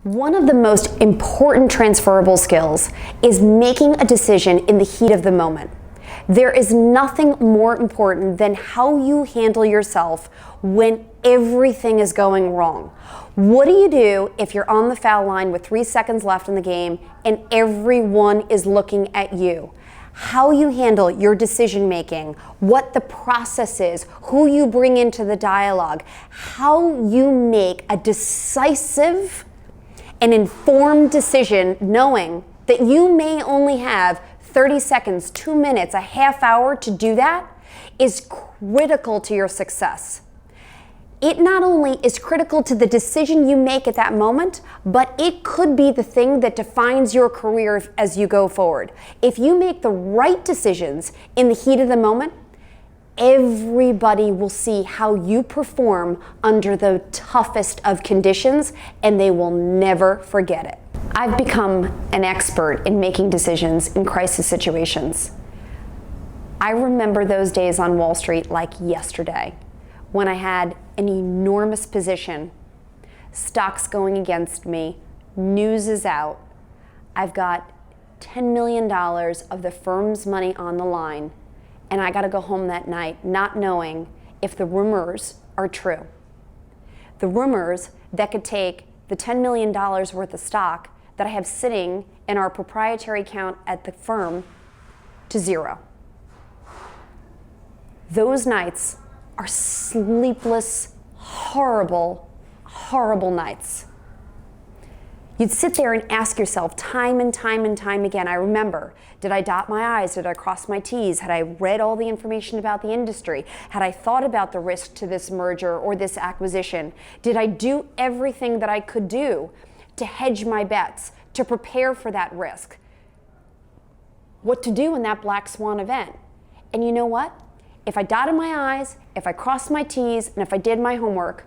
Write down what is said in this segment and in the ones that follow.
One of the most important transferable skills is making a decision in the heat of the moment. There is nothing more important than how you handle yourself when everything is going wrong. What do you do if you're on the foul line with 3 seconds left in the game and everyone is looking at you? How you handle your decision making, what the process is, who you bring into the dialogue, how you make a decisive an informed decision knowing that you may only have 30 seconds, 2 minutes, a half hour to do that is critical to your success. It not only is critical to the decision you make at that moment, but it could be the thing that defines your career as you go forward. If you make the right decisions in the heat of the moment, everybody will see how you perform under the toughest of conditions, and they will never forget it. I've become an expert in making decisions in crisis situations. I remember those days on Wall Street like yesterday, when I had an enormous position, stocks going against me, news is out, I've got $10 million of the firm's money on the line, and I got to go home that night not knowing if the rumors are true. The rumors that could take the $10 million worth of stock that I have sitting in our proprietary account at the firm to zero. Those nights are sleepless, horrible, horrible nights. You'd sit there and ask yourself time and time and time again, I remember, did I dot my I's? Did I cross my T's? Had I read all the information about the industry? Had I thought about the risk to this merger or this acquisition? Did I do everything that I could do to hedge my bets, to prepare for that risk? What to do in that black swan event? And you know what? If I dotted my I's, if I crossed my T's, and if I did my homework,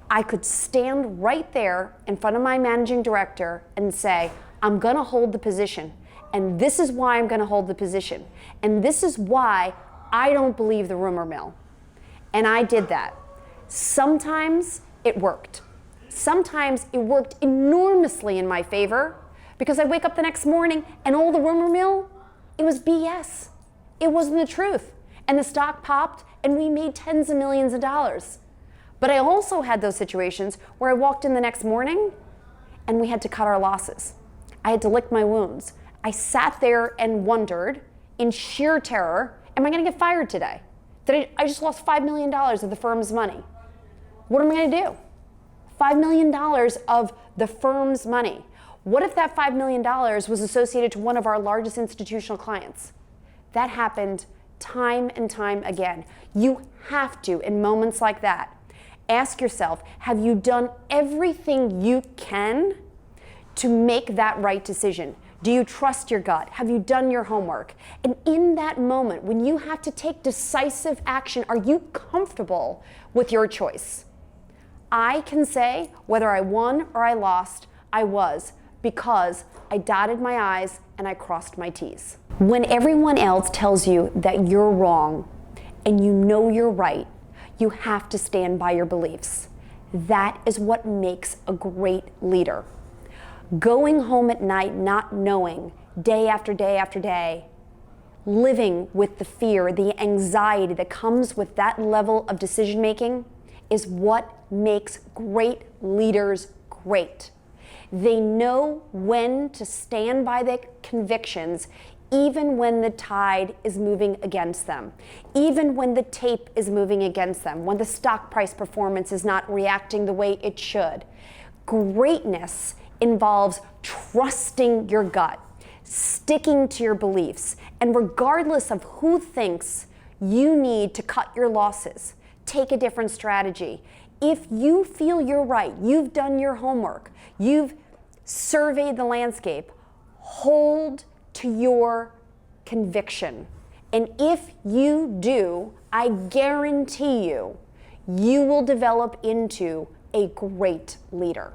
I could stand right there in front of my managing director and say, I'm going to hold the position. And this is why I'm going to hold the position. And this is why I don't believe the rumor mill. And I did that. Sometimes it worked. Sometimes it worked enormously in my favor because I'd wake up the next morning and all the rumor mill, it was BS. It wasn't the truth. And the stock popped and we made tens of millions of dollars. But I also had those situations where I walked in the next morning and we had to cut our losses. I had to lick my wounds. I sat there and wondered in sheer terror, am I going to get fired today? I just lost $5 million of the firm's money. What am I going to do? $5 million of the firm's money. What if that $5 million was associated to one of our largest institutional clients? That happened time and time again. You have to, in moments like that, ask yourself, have you done everything you can to make that right decision? Do you trust your gut? Have you done your homework? And in that moment, when you have to take decisive action, are you comfortable with your choice? I can say whether I won or I lost, I was, because I dotted my I's and I crossed my T's. When everyone else tells you that you're wrong and you know you're right, you have to stand by your beliefs. That is what makes a great leader. Going home at night not knowing, day after day after day, living with the fear, the anxiety that comes with that level of decision making is what makes great leaders great. They know when to stand by their convictions even when the tide is moving against them, even when the tape is moving against them, when the stock price performance is not reacting the way it should. Greatness involves trusting your gut, sticking to your beliefs, and regardless of who thinks you need to cut your losses, take a different strategy. If you feel you're right, you've done your homework, you've surveyed the landscape, hold to your conviction. And if you do, I guarantee you, you will develop into a great leader.